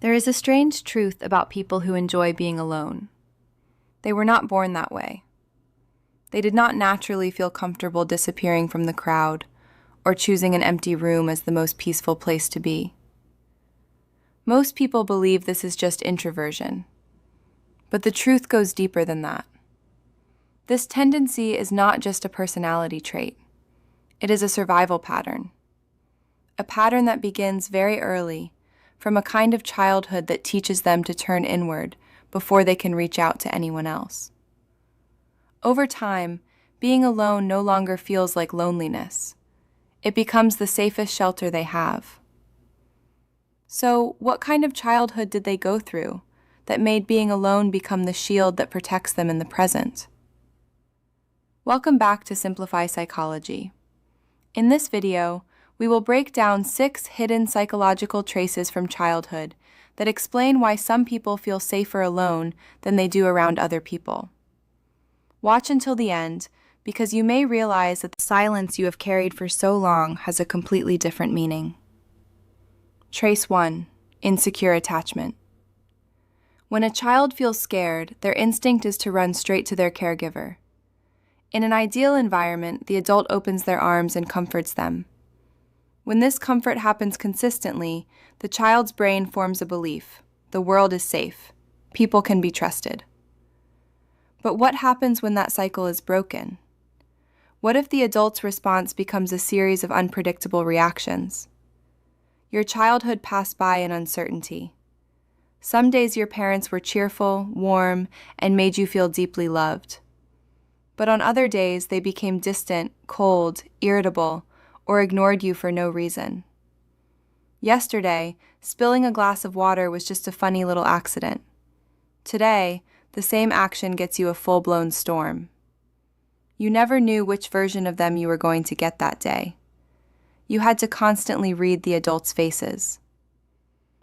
There is a strange truth about people who enjoy being alone. They were not born that way. They did not naturally feel comfortable disappearing from the crowd or choosing an empty room as the most peaceful place to be. Most people believe this is just introversion, but the truth goes deeper than that. This tendency is not just a personality trait. It is a survival pattern. A pattern that begins very early, from a kind of childhood that teaches them to turn inward before they can reach out to anyone else. Over time, being alone no longer feels like loneliness. It becomes the safest shelter they have. So, what kind of childhood did they go through that made being alone become the shield that protects them in the present? Welcome back to Simplify Psychology. In this video, we will break down 6 hidden psychological traces from childhood that explain why some people feel safer alone than they do around other people. Watch until the end, because you may realize that the silence you have carried for so long has a completely different meaning. Trace 1. Insecure attachment. When a child feels scared, their instinct is to run straight to their caregiver. In an ideal environment, the adult opens their arms and comforts them. When this comfort happens consistently, the child's brain forms a belief: the world is safe, people can be trusted. But what happens when that cycle is broken? What if the adult's response becomes a series of unpredictable reactions? Your childhood passed by in uncertainty. Some days your parents were cheerful, warm, and made you feel deeply loved. But on other days, they became distant, cold, irritable, or ignored you for no reason. Yesterday, spilling a glass of water was just a funny little accident. Today, the same action gets you a full-blown storm. You never knew which version of them you were going to get that day. You had to constantly read the adults' faces.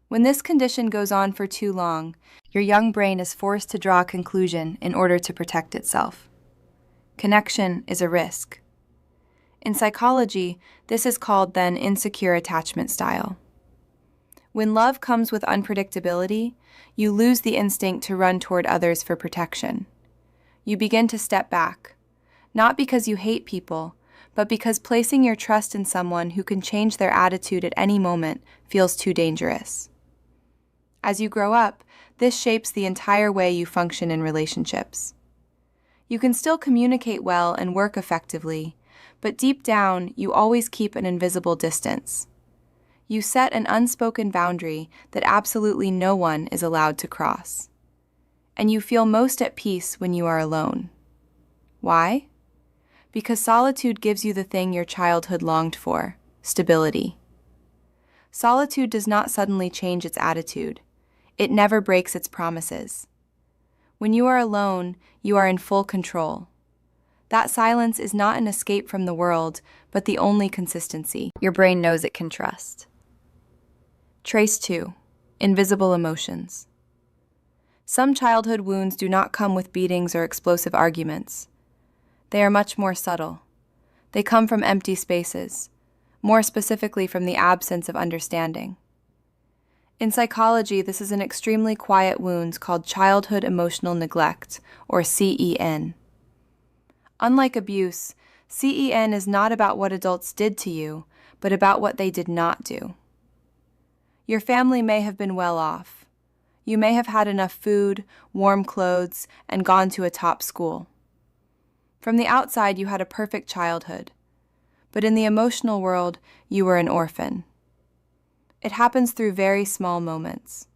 When this condition goes on for too long, your young brain is forced to draw a conclusion in order to protect itself. Connection is a risk. In psychology, this is called then insecure attachment style. When love comes with unpredictability, you lose the instinct to run toward others for protection. You begin to step back, not because you hate people, but because placing your trust in someone who can change their attitude at any moment feels too dangerous. As you grow up, this shapes the entire way you function in relationships. You can still communicate well and work effectively, but deep down, you always keep an invisible distance. You set an unspoken boundary that absolutely no one is allowed to cross. And you feel most at peace when you are alone. Why? Because solitude gives you the thing your childhood longed for: stability. Solitude does not suddenly change its attitude. It never breaks its promises. When you are alone, you are in full control. That silence is not an escape from the world, but the only consistency your brain knows it can trust. Trace 2. Invisible emotions. Some childhood wounds do not come with beatings or explosive arguments. They are much more subtle. They come from empty spaces, more specifically from the absence of understanding. In psychology, this is an extremely quiet wound called childhood emotional neglect, or CEN. Unlike abuse, CEN is not about what adults did to you, but about what they did not do. Your family may have been well off. You may have had enough food, warm clothes, and gone to a top school. From the outside, you had a perfect childhood. But in the emotional world, you were an orphan. It happens through very small moments.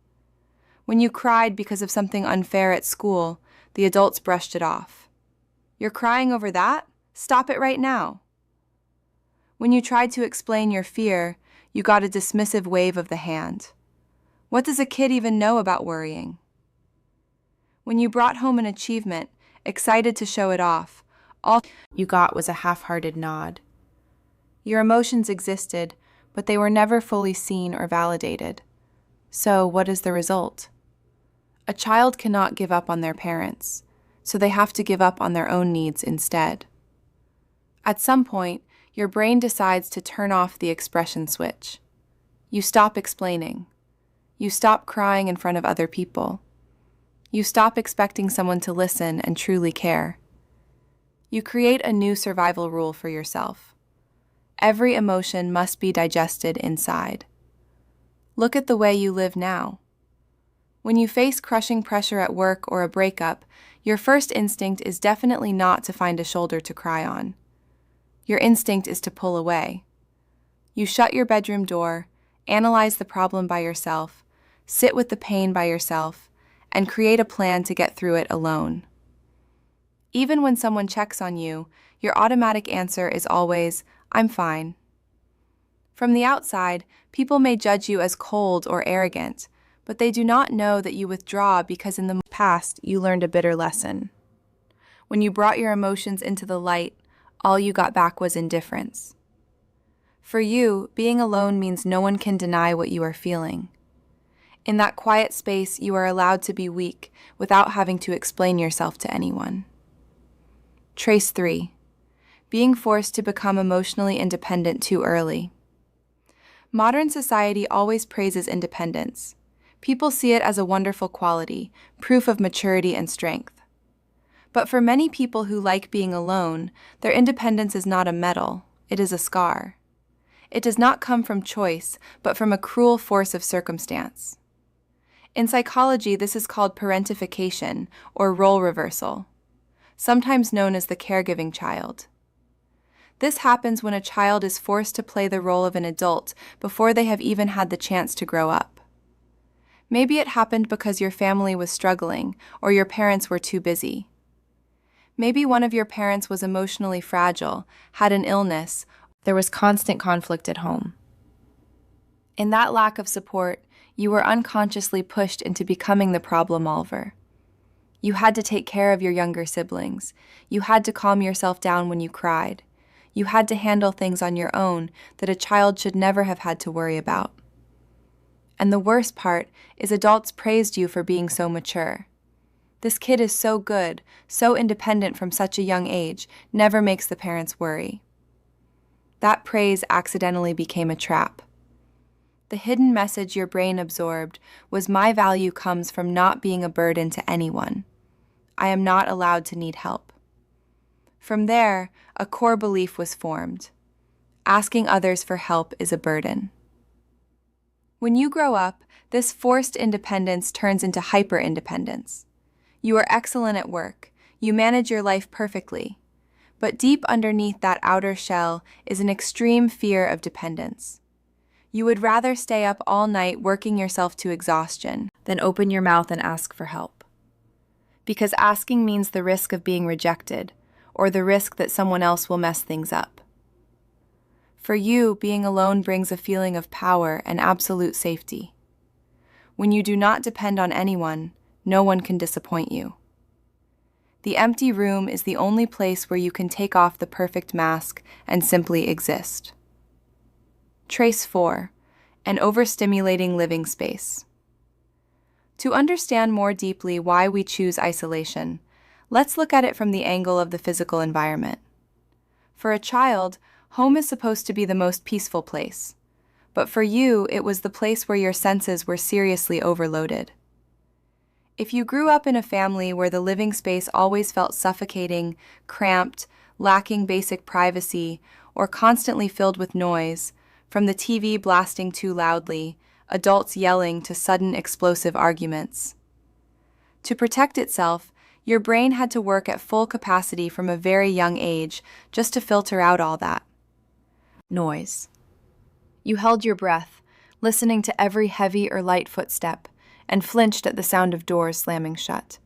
When you cried because of something unfair at school, the adults brushed it off. You're crying over that? Stop it right now. When you tried to explain your fear, you got a dismissive wave of the hand. What does a kid even know about worrying? When you brought home an achievement, excited to show it off, all you got was a half-hearted nod. Your emotions existed, but they were never fully seen or validated. So, what is the result? A child cannot give up on their parents, so they have to give up on their own needs instead. At some point, your brain decides to turn off the expression switch. You stop explaining. You stop crying in front of other people. You stop expecting someone to listen and truly care. You create a new survival rule for yourself. Every emotion must be digested inside. Look at the way you live now. When you face crushing pressure at work or a breakup, your first instinct is definitely not to find a shoulder to cry on. Your instinct is to pull away. You shut your bedroom door, analyze the problem by yourself, sit with the pain by yourself, and create a plan to get through it alone. Even when someone checks on you, your automatic answer is always, "I'm fine." From the outside, people may judge you as cold or arrogant, but they do not know that you withdraw because in the past you learned a bitter lesson. When you brought your emotions into the light, all you got back was indifference. For you, being alone means no one can deny what you are feeling. In that quiet space, you are allowed to be weak without having to explain yourself to anyone. Trace 3. Being forced to become emotionally independent too early. Modern society always praises independence. People see it as a wonderful quality, proof of maturity and strength. But for many people who like being alone, their independence is not a medal, it is a scar. It does not come from choice, but from a cruel force of circumstance. In psychology, this is called parentification, or role reversal, sometimes known as the caregiving child. This happens when a child is forced to play the role of an adult before they have even had the chance to grow up. Maybe it happened because your family was struggling, or your parents were too busy. Maybe one of your parents was emotionally fragile, had an illness, there was constant conflict at home. In that lack of support, you were unconsciously pushed into becoming the problem solver. You had to take care of your younger siblings. You had to calm yourself down when you cried. You had to handle things on your own that a child should never have had to worry about. And the worst part is adults praised you for being so mature. This kid is so good, so independent from such a young age, never makes the parents worry. That praise accidentally became a trap. The hidden message your brain absorbed was my value comes from not being a burden to anyone. I am not allowed to need help. From there, a core belief was formed. Asking others for help is a burden. When you grow up, this forced independence turns into hyper-independence. You are excellent at work. You manage your life perfectly. But deep underneath that outer shell is an extreme fear of dependence. You would rather stay up all night working yourself to exhaustion than open your mouth and ask for help. Because asking means the risk of being rejected, or the risk that someone else will mess things up. For you, being alone brings a feeling of power and absolute safety. When you do not depend on anyone, no one can disappoint you. The empty room is the only place where you can take off the perfect mask and simply exist. Trace 4. An overstimulating living space. To understand more deeply why we choose isolation, let's look at it from the angle of the physical environment. For a child, home is supposed to be the most peaceful place. But for you, it was the place where your senses were seriously overloaded. If you grew up in a family where the living space always felt suffocating, cramped, lacking basic privacy, or constantly filled with noise, from the TV blasting too loudly, adults yelling to sudden explosive arguments. To protect itself, your brain had to work at full capacity from a very young age just to filter out all that noise. You held your breath, listening to every heavy or light footstep, and flinched at the sound of doors slamming shut.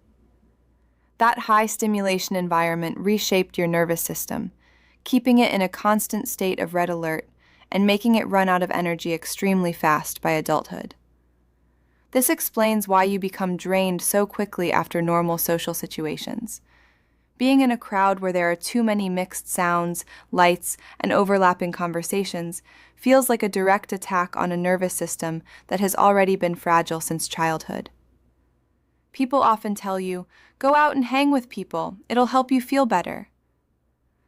That high stimulation environment reshaped your nervous system, keeping it in a constant state of red alert and making it run out of energy extremely fast by adulthood. This explains why you become drained so quickly after normal social situations. Being in a crowd where there are too many mixed sounds, lights, and overlapping conversations feels like a direct attack on a nervous system that has already been fragile since childhood. People often tell you, "Go out and hang with people, it'll help you feel better."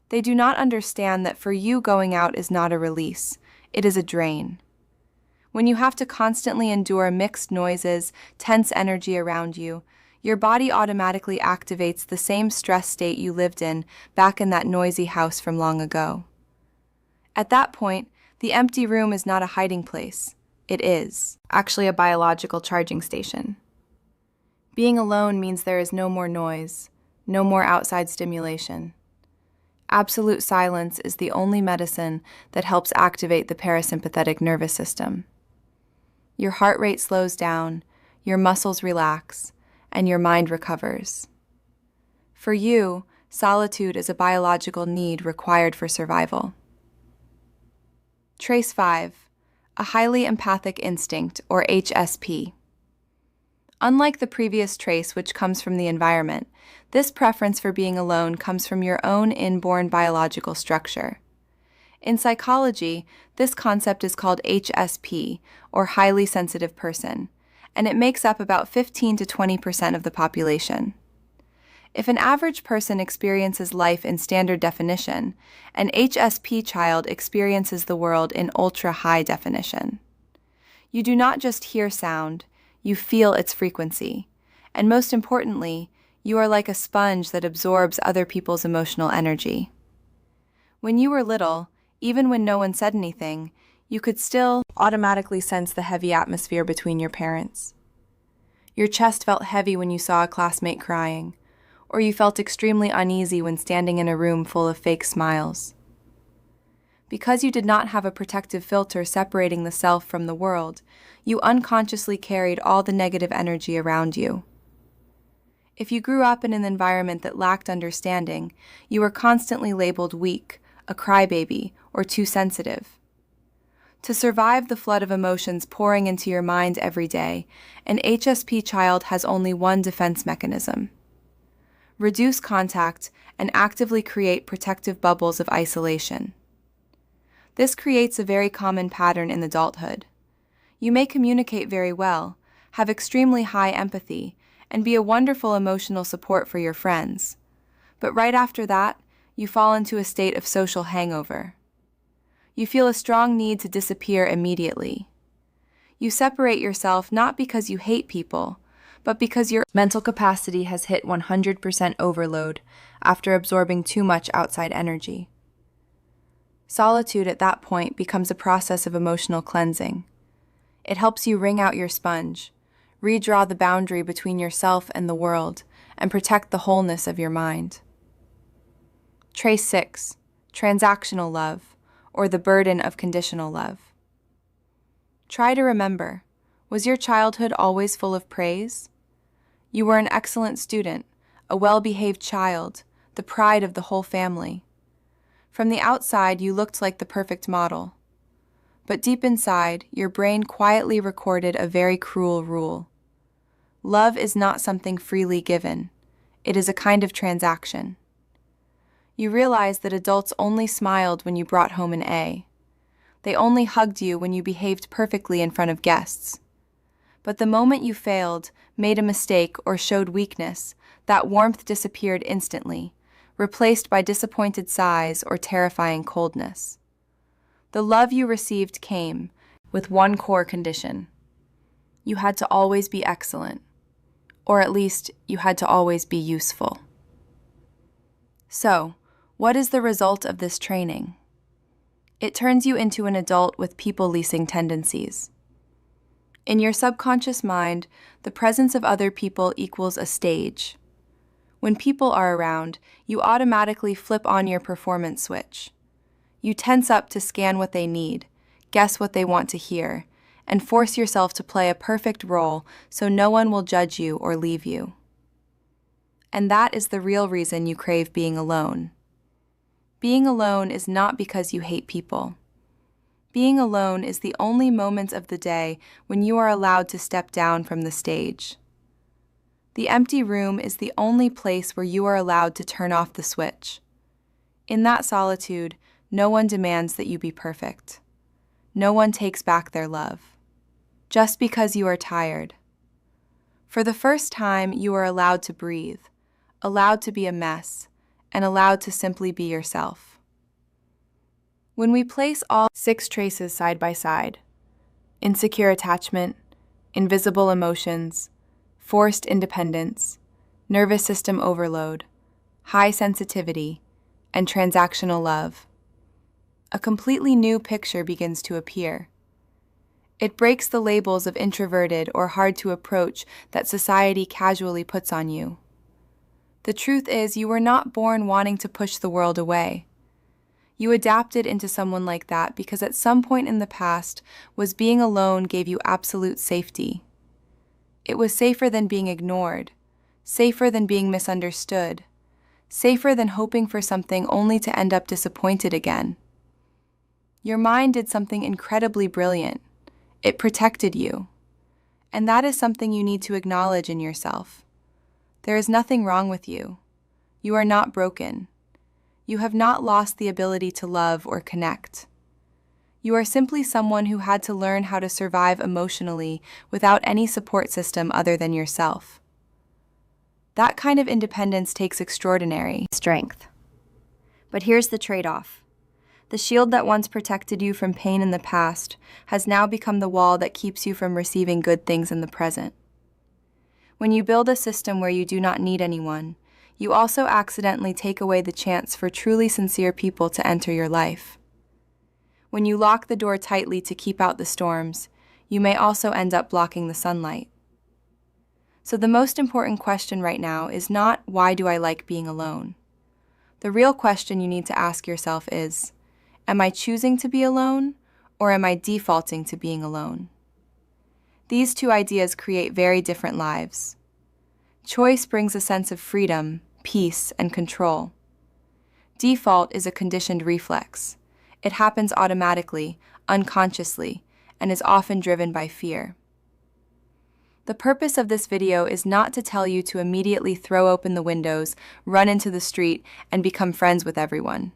They do not understand that for you going out is not a release, it is a drain. When you have to constantly endure mixed noises, tense energy around you, your body automatically activates the same stress state you lived in back in that noisy house from long ago. At that point, the empty room is not a hiding place. It is actually a biological charging station. Being alone means there is no more noise, no more outside stimulation. Absolute silence is the only medicine that helps activate the parasympathetic nervous system. Your heart rate slows down, your muscles relax, and your mind recovers. For you, solitude is a biological need required for survival. Trace 5, a highly empathic instinct, or HSP. Unlike the previous trace, which comes from the environment, this preference for being alone comes from your own inborn biological structure. In psychology, this concept is called HSP, or highly sensitive person, and it makes up about 15 to 20% of the population. If an average person experiences life in standard definition, an HSP child experiences the world in ultra-high definition. You do not just hear sound, you feel its frequency, and most importantly, you are like a sponge that absorbs other people's emotional energy. When you were little, even when no one said anything, you could still automatically sense the heavy atmosphere between your parents. Your chest felt heavy when you saw a classmate crying, or you felt extremely uneasy when standing in a room full of fake smiles. Because you did not have a protective filter separating the self from the world, you unconsciously carried all the negative energy around you. If you grew up in an environment that lacked understanding, you were constantly labeled weak, a crybaby, or too sensitive. To survive the flood of emotions pouring into your mind every day, an HSP child has only one defense mechanism: reduce contact and actively create protective bubbles of isolation. This creates a very common pattern in adulthood. You may communicate very well, have extremely high empathy, and be a wonderful emotional support for your friends. But right after that, you fall into a state of social hangover. You feel a strong need to disappear immediately. You separate yourself not because you hate people, but because your mental capacity has hit 100% overload after absorbing too much outside energy. Solitude at that point becomes a process of emotional cleansing. It helps you wring out your sponge, redraw the boundary between yourself and the world, and protect the wholeness of your mind. Trace 6, transactional love, or the burden of conditional love. Try to remember, was your childhood always full of praise? You were an excellent student, a well-behaved child, the pride of the whole family. From the outside, you looked like the perfect model. But deep inside, your brain quietly recorded a very cruel rule. Love is not something freely given. It is a kind of transaction. You realized that adults only smiled when you brought home an A. They only hugged you when you behaved perfectly in front of guests. But the moment you failed, made a mistake, or showed weakness, that warmth disappeared instantly, replaced by disappointed sighs or terrifying coldness. The love you received came with one core condition. You had to always be excellent, or at least you had to always be useful. So, what is the result of this training? It turns you into an adult with people-pleasing tendencies. In your subconscious mind, the presence of other people equals a stage. When people are around, you automatically flip on your performance switch. You tense up to scan what they need, guess what they want to hear, and force yourself to play a perfect role so no one will judge you or leave you. And that is the real reason you crave being alone. Being alone is not because you hate people. Being alone is the only moments of the day when you are allowed to step down from the stage. The empty room is the only place where you are allowed to turn off the switch. In that solitude, no one demands that you be perfect. No one takes back their love. Just because you are tired. For the first time, you are allowed to breathe, allowed to be a mess, and allowed to simply be yourself. When we place all 6 traces side by side, insecure attachment, invisible emotions, forced independence, nervous system overload, high sensitivity, and transactional love. A completely new picture begins to appear. It breaks the labels of introverted or hard to approach that society casually puts on you. The truth is, you were not born wanting to push the world away. You adapted into someone like that because at some point in the past, being alone gave you absolute safety. It was safer than being ignored, safer than being misunderstood, safer than hoping for something only to end up disappointed again. Your mind did something incredibly brilliant. It protected you. And that is something you need to acknowledge in yourself. There is nothing wrong with you. You are not broken. You have not lost the ability to love or connect. You are simply someone who had to learn how to survive emotionally without any support system other than yourself. That kind of independence takes extraordinary strength. But here's the trade-off. The shield that once protected you from pain in the past has now become the wall that keeps you from receiving good things in the present. When you build a system where you do not need anyone, you also accidentally take away the chance for truly sincere people to enter your life. When you lock the door tightly to keep out the storms, you may also end up blocking the sunlight. So the most important question right now is not, why do I like being alone? The real question you need to ask yourself is, am I choosing to be alone, or am I defaulting to being alone? These two ideas create very different lives. Choice brings a sense of freedom, peace, and control. Default is a conditioned reflex. It happens automatically, unconsciously, and is often driven by fear. The purpose of this video is not to tell you to immediately throw open the windows, run into the street, and become friends with everyone.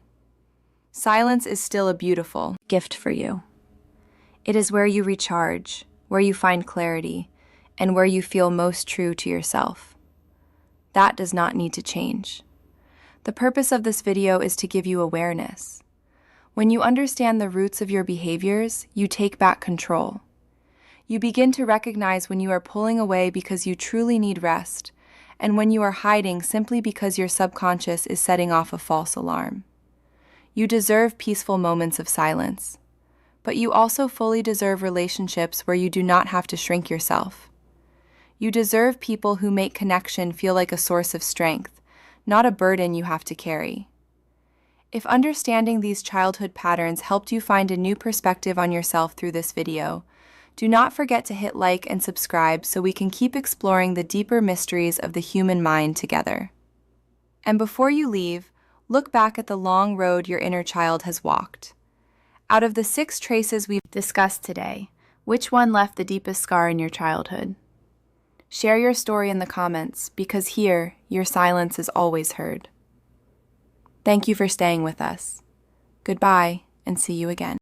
Silence is still a beautiful gift for you. It is where you recharge, where you find clarity, and where you feel most true to yourself. That does not need to change. The purpose of this video is to give you awareness. When you understand the roots of your behaviors, you take back control. You begin to recognize when you are pulling away because you truly need rest, and when you are hiding simply because your subconscious is setting off a false alarm. You deserve peaceful moments of silence, but you also fully deserve relationships where you do not have to shrink yourself. You deserve people who make connection feel like a source of strength, not a burden you have to carry. If understanding these childhood patterns helped you find a new perspective on yourself through this video, do not forget to hit like and subscribe so we can keep exploring the deeper mysteries of the human mind together. And before you leave, look back at the long road your inner child has walked. Out of the 6 traces we've discussed today, which one left the deepest scar in your childhood? Share your story in the comments, because here, your silence is always heard. Thank you for staying with us. Goodbye, and see you again.